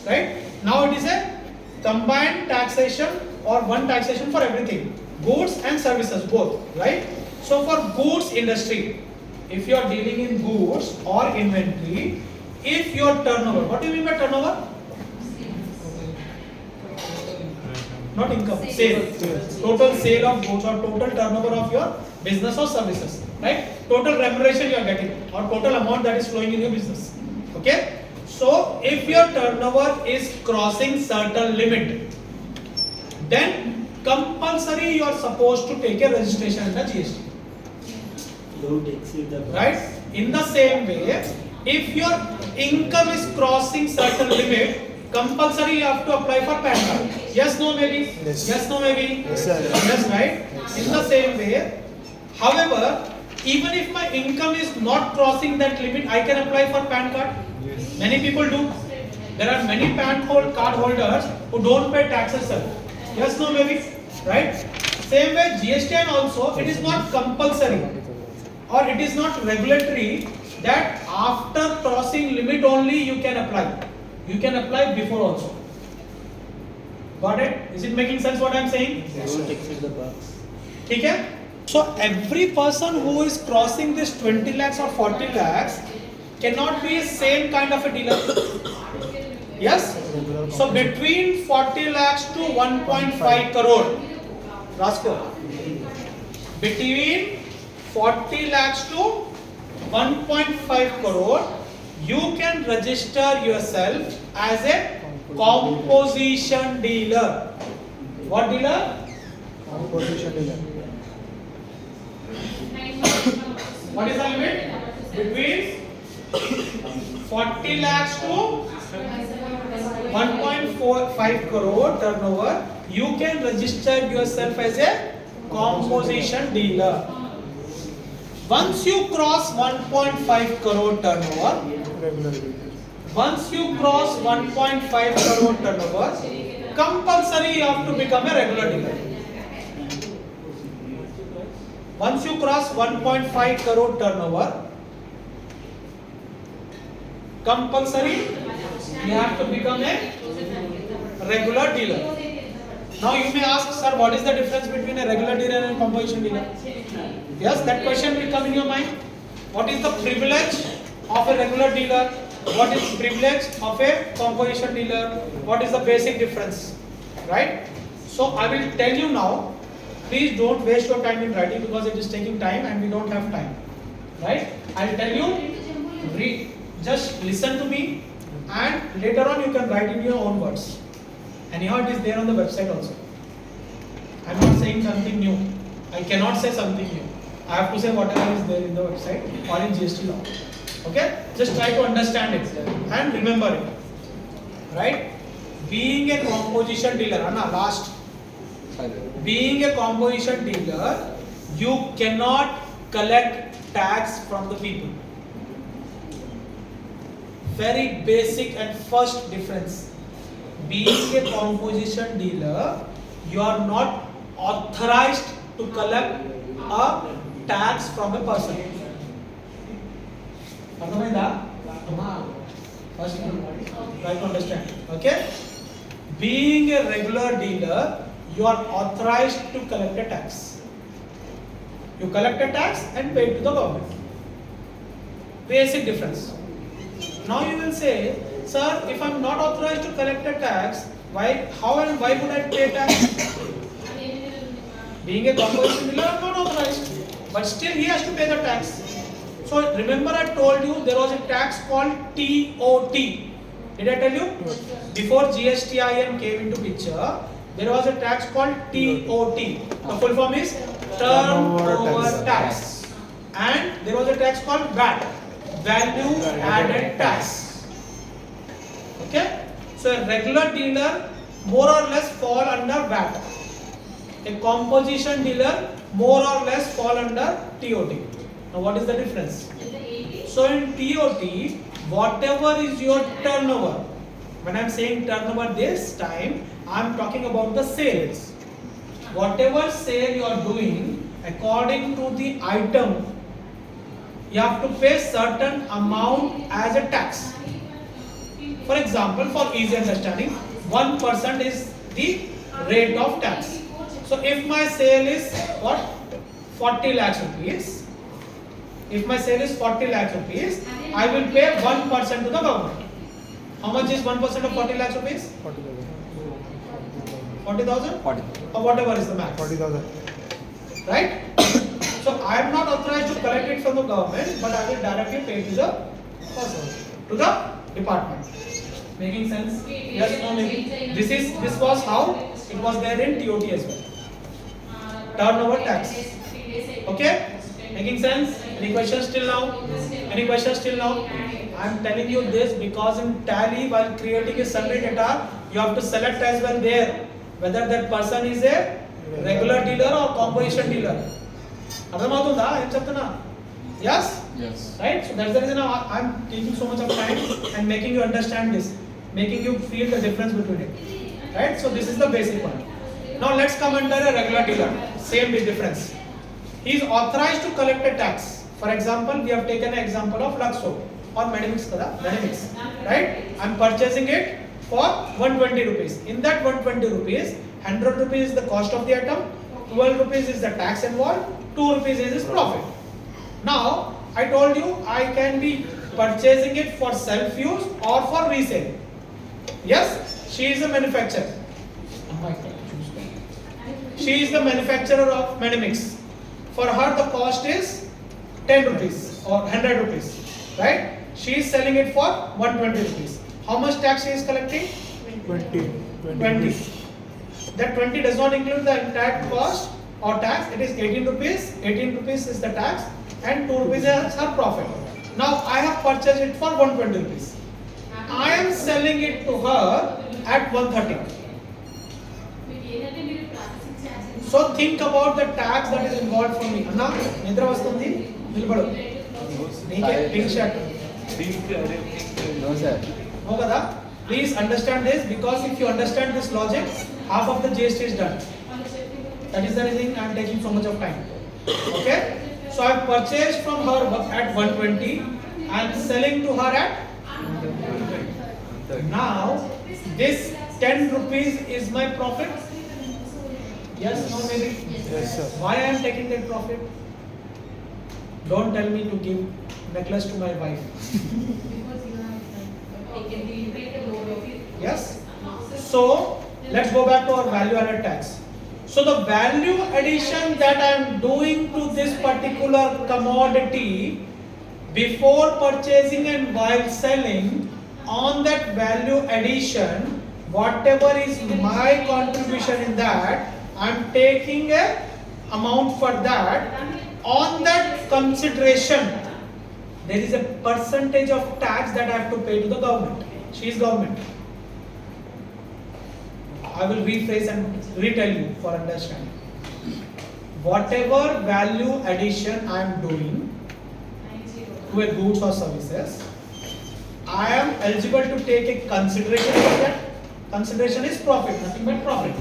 right? Now it is a combined taxation or one taxation for everything, goods and services both, right? So for goods industry, if you are dealing in goods or inventory, if your turnover, what do you mean by turnover? Not income, sale. Total sale of goods or total turnover of your business or services, right? Total remuneration you are getting or total amount that is flowing in your business. Okay? So if your turnover is crossing certain limit, then compulsory you are supposed to take a registration under GST. Don't exceed the box. Right? In the same way, if your income is crossing certain limit, compulsory you have to apply for PAN card. Yes, no, maybe? Yes. Yes, no, maybe? Yes, sir. Yes, right? In the same way, however, even if my income is not crossing that limit, I can apply for PAN card. Yes. Many people do. There are many PAN card holders who don't pay taxes, sir. Yes, no, maybe? Right? Same way, GST also, it is not compulsory or it is not regulatory that after crossing limit only you can apply. You can apply before also. Got it? Is it making sense what I am saying? Don't exceed the box. ठीक है? So every person who is crossing this 20 lakhs or 40 lakhs cannot be a same kind of a dealer. Yes? So between 40 lakhs to 1.5 crore, Rasko, between 40 lakhs to 1.5 crore, you can register yourself as a composition dealer. What dealer? Composition dealer. What is the limit? Between 40 lakhs to 1.45 crore turnover, you can register yourself as a composition dealer. Once you cross 1.5 crore turnover, Regular dealer. once you cross 1.5 crore turnover, compulsory you have to become a regular dealer. Once you cross 1.5 crore turnover, compulsory you have to become a regular dealer. Now you may ask, sir, what is the difference between a regular dealer and a composition dealer? Yes, that question will come in your mind. What is the privilege of a regular dealer? What is the privilege of a composition dealer? What is the basic difference? Right? So I will tell you now. Please don't waste your time in writing because it is taking time and we don't have time. Right? I will tell you. Just listen to me and later on you can write in your own words. Anyhow, it is there on the website also. I am not saying something new. I cannot say something new. I have to say whatever is there in the website or in GST law. Okay? Just try to understand it and remember it. Right? Being a composition dealer, Anna, last. Being a composition dealer, you cannot collect tax from the people. Very basic and first difference. Being a composition dealer, you are not authorized to collect a tax from a person. First, try to understand. Okay? Being a regular dealer, you are authorized to collect a tax. You collect a tax and pay it to the government. Basic difference. Now you will say, sir, if I am not authorized to collect a tax, how and why would I pay tax? Being a composition dealer, I am not authorized. But still he has to pay the tax. So remember I told you there was a tax called TOT. Did I tell you? Before GSTIN came into picture, there was a tax called TOT. The full form is Turnover Tax. And there was a tax called VAT, Value Added Tax. Okay? So a regular dealer more or less fall under VAT. A composition dealer more or less fall under TOT. Now what is the difference? So in TOT, whatever is your turnover, when I am saying turnover this time, I am talking about the sales. Whatever sale you are doing, according to the item, you have to pay certain amount as a tax. For example, for easy understanding, 1% is the rate of tax. So if my sale is what? 40 lakhs rupees. If my sale is 40 lakhs rupees, I will pay 1% to the government. How much is 1% of 40 lakhs rupees? 40,000? 40. Or whatever is the max. 40,000. Right? So I am not authorized to collect it from the government, but I will directly pay to the person, to the department. Making sense? Yes, no, maybe. This was how it was there in TOT as well. Turnover tax. Okay? Making sense? Any questions till now? Any questions till now? I am telling you this because in Tally, while creating a sundry data, you have to select as well there whether that person is a regular dealer or composition dealer. అర్థమవుతుందా ఏం చెప్తున్నా? Yes? Yes. Right? So that's the reason I am taking so much of time and making you understand this, making you feel the difference between it. Right? So this is the basic one. Now let's come under a regular dealer. Same big difference. He is authorized to collect a tax. For example, we have taken an example of Lux soap or Medimix, Medimix. Right? I am purchasing it for 120 rupees. In that 120 rupees, 100 rupees is the cost of the item, 12 rupees is the tax involved, 2 rupees is his profit. Now, I told you I can be purchasing it for self-use or for resale. Yes, she is a manufacturer. She is the manufacturer of Medimix. For her, the cost is 10 rupees or 100 rupees. Right? She is selling it for 120 rupees. How much tax she is collecting? 20. That 20 does not include the entire cost or tax. It is 18 rupees. 18 rupees is the tax and 2 rupees is her profit. Now I have purchased it for 120 rupees. I am selling it to her at 130. So think about the tax that is involved for me. Anna, nidra vastundi nilbadu. Nike pink shirt. No, sir. No kada? Please understand this because if you understand this logic, half of the GST is done. That is the reason I am taking so much of time. Okay? So I have purchased from her at 120. I am selling to her at. Now this 10 rupees is my profit. Yes, no, maybe. Yes, sir. Why I am taking that profit? Don't tell me to give necklace to my wife. Yes. So let's go back to our value added tax. So the value addition that I am doing to this particular commodity before purchasing and while selling, on that value addition, whatever is my contribution in that, I am taking a amount for that. On that consideration, there is a percentage of tax that I have to pay to the government. She is government. I will rephrase and retell you for understanding. Whatever value addition I am doing to a goods or services, I am eligible to take a consideration for that. Consideration is profit, nothing but profit.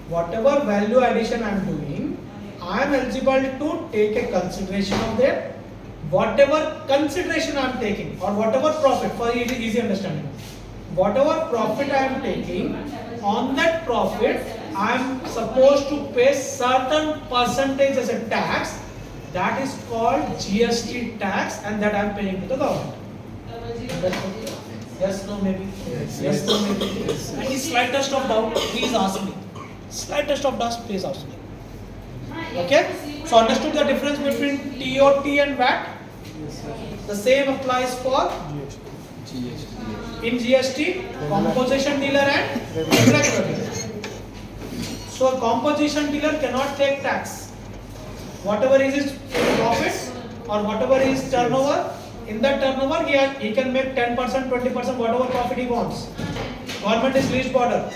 Whatever value addition I am doing, I am eligible to take a consideration of that. Whatever consideration I am taking or whatever profit, for easy understanding, whatever profit I am taking, on that profit I am supposed to pay certain percentage as a tax. That is called GST tax, and that I am paying to the government. Yes, no, maybe. Yes, no, maybe. Any slightest of doubt, please ask me. Slightest of doubt, please ask me. Okay? So understood the difference between TOT and VAT? The same applies for in GST, composition dealer and regular dealer. So a composition dealer cannot take tax. Whatever is his profit or whatever is turnover, in that turnover he can make 10%, 20%, whatever profit he wants. Government is least border.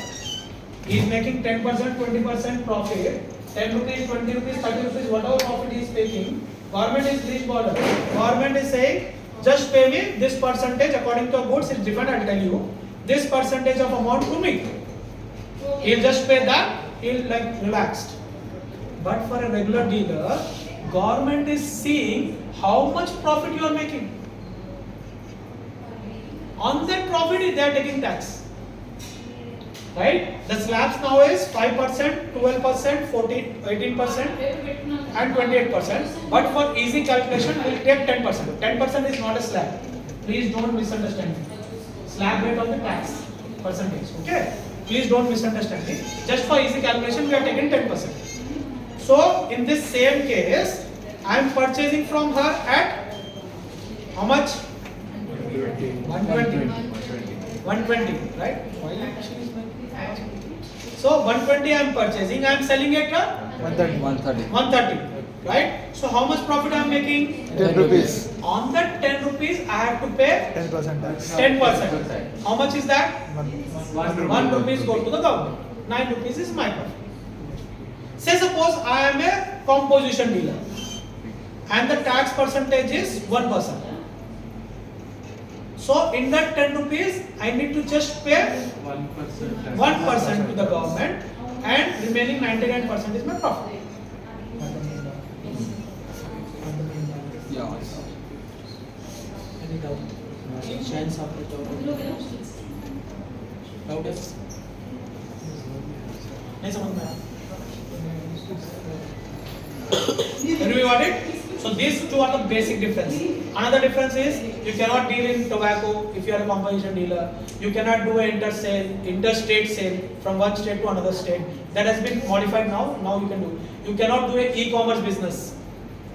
He is making 10%, 20% profit. 10 rupees, 20 rupees, 30 rupees, whatever profit he is taking, government is least border. Government is saying, just pay me this percentage according to goods, it's different, I'll tell you. This percentage of amount to me. He'll just pay that, he'll like relaxed. But for a regular dealer, government is seeing how much profit you are making. On that profit, they are taking tax. Right? The slabs now is 5%, 12%, 14, 18%, and 28%. But for easy calculation, we'll take 10%. 10% is not a slab. Please don't misunderstand me. Slab rate of the tax percentage. Okay? Please don't misunderstand me. Just for easy calculation, we are taking 10%. So in this same case, I am purchasing from her at how much? 120. 120, right? So 120 I am purchasing, I am selling it at 130. 130, right? So how much profit I am making? 10 rupees. On that 10 rupees, I have to pay 10% tax. 10%. How much is that? 1 1 rupees go to the government. 9 rupees is my profit. Say suppose I am a composition dealer and the tax percentage is 1%. So in that 10 rupees, I need to just pay 1% to the government and remaining 99% is my profit. Any doubt? Chance of it or doubt is नहीं समझ में आया? Anyway, got it? So these two are the basic difference. Another difference is you cannot deal in tobacco if you are a composition dealer. You cannot do an interstate sale from one state to another state. That has been modified now. Now you can do. You cannot do an e-commerce business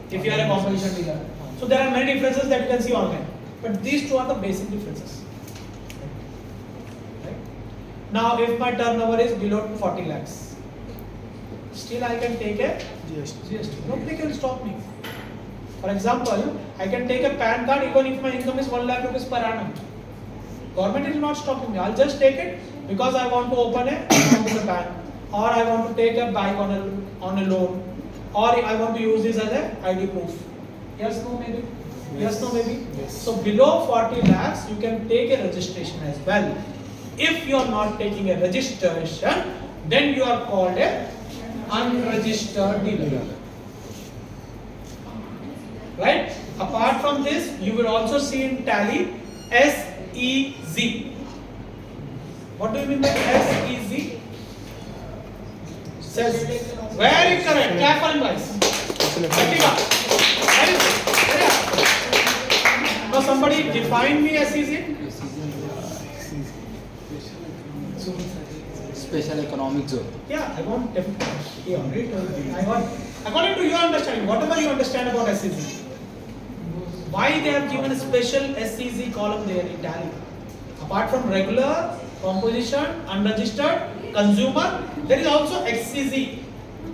if you are a composition dealer. So there are many differences that you can see online. But these two are the basic differences. Right? Now, if my turnover is below 40 lakhs, still I can take a GST. Nobody can stop me. For example, I can take a PAN card even if my income is 1 lakh rupees per annum. Government is not stopping me. I'll just take it because I want to open a account with a bank, or I want to take a bike on a loan, or I want to use this as a ID proof. Yes, no, maybe. Yes, no, maybe. Yes. So below 40 lakhs, you can take a registration as well. If you are not taking a registration, then you are called a unregistered dealer. Right? Apart from this, you will also see in Tally SEZ. What do you mean by SEZ? Says very correct. Clap for him, guys. Very good. Now somebody define me SEZ. Special economic zone. Yeah, I want definitely. I want according to your understanding, whatever you understand about SEZ. Why they have given a special SEZ column there in Tally? Apart from regular, composition, unregistered, consumer, there is also SEZ.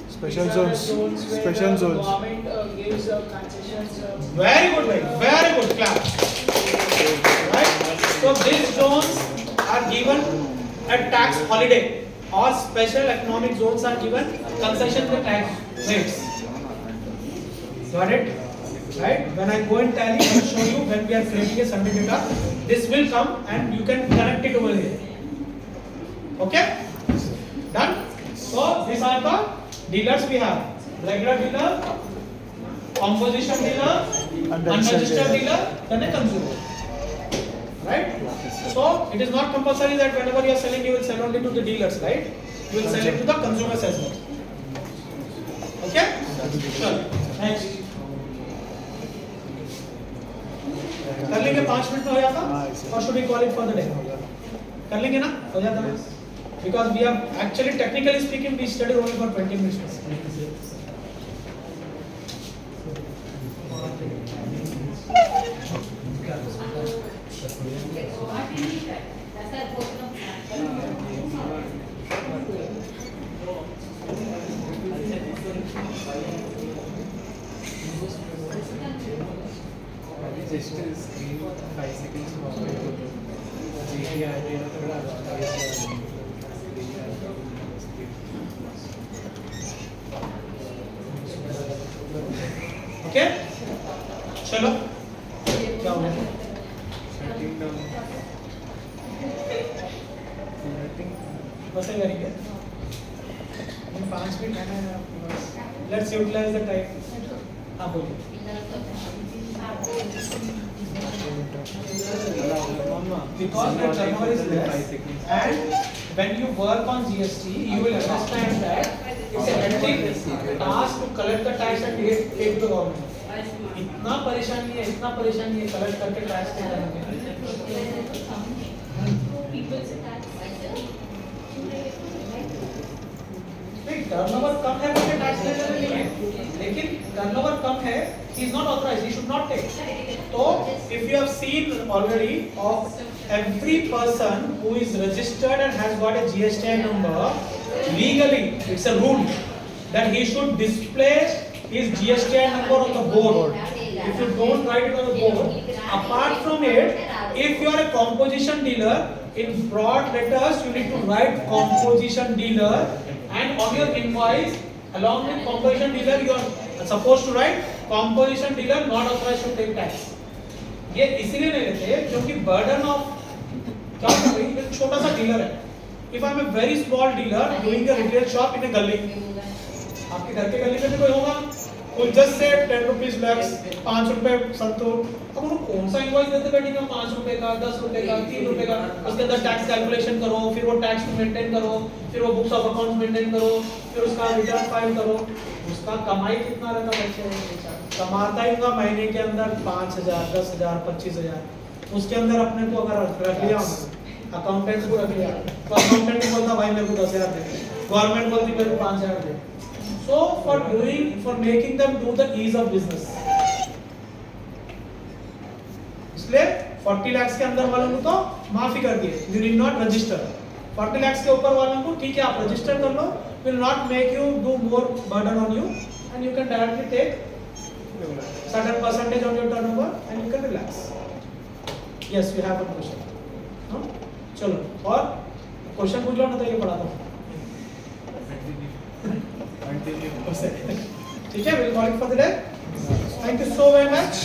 Special zones. Special zones. Government gives concessions. Very good, very good. Clap. Right? So these zones are given a tax holiday, or special economic zones are given concession to tax rates. Got it? Right? When I go in Tally, I will show you when we are creating a Sunday data. This will come and you can connect it over here. Okay? Done? So these are the dealers we have. Regular dealer, composition dealer, unregistered dealer, then a consumer. Right? So it is not compulsory that whenever you are selling, you will sell only to the dealers, right? You will sell it to the consumers as well. Okay? Sure. Next. कर लेंगे 5 minute में हो जाता और should we call it for the day? कर लेंगे ना? हो जाता ना? Because we have actually technically speaking we studied only for 20 minutes. Just screen 5 seconds Okay? चलो क्या हो गया? बस है करेंगे 5 मिनट है आपके पास. Let's utilize the time. हाँ बोलिए. Because the turnover is less, and when you work on GST, you will understand that it's a hectic task to collect the tax and pay to the government. इतना परेशानी है collect करके tax पे करने में. नहीं, turnover कम है तो tax लेने नहीं है, लेकिन turnover कम है, he is not authorized, he should not take. So if you have seen already of every person who is registered and has got a GSTI number, legally it's a rule that he should display his GSTI number on the board. If you don't write it on the board, apart from it, if you are a composition dealer, in broad letters you need to write composition dealer, and on your invoice along with composition dealer you are supposed to write composition dealer not authorized to take tax. ये इसीलिए नहीं लेते क्योंकि burden of क्या होता है, एक छोटा सा डीलर है. If I am a very small dealer doing a retail shop in a gully, आपके घर के गली में भी कोई होगा, कोई just say 10 rupees lakhs, 5 रुपए संतोष, अब उनको कौन सा इनवॉइस देते बैठेंगे, 5 रुपए का, 10 रुपए का, 3 रुपए का, उसके अंदर टैक्स कैलकुलेशन करो, फिर वो टैक्स मेंटेन करो, फिर वो बुक्स ऑफ अकाउंट्स मेंटेन करो, फिर उसका रिटर्न फाइल करो. उसका कमाई कितना रहता बच्चे, कमाता ही होगा महीने के अंदर 5,000, 10,000, 25,000. उसके अंदर अपने को अगर रख लिया अकाउंटेंट को रख लिया तो अकाउंटेंट को बोलता भाई मेरे को 10,000 दे, गवर्नमेंट बोलती मेरे को 5,000 दे. So for making them do the ease of business, इसलिए 40 lakhs के अंदर वालों को तो माफी कर दिए, you need not register. 40 lakhs के ऊपर वालों को ठीक है आप रजिस्टर कर लो, will not make you do more burden on you, and you can directly take certain percentage on your turnover and you can relax. Yes, we have a question. हाँ? चलो और क्वेश्चन पूछ लो ना तो ये पढ़ाता हूँ. ठीक है, we'll call it for the day. Thank you so very much.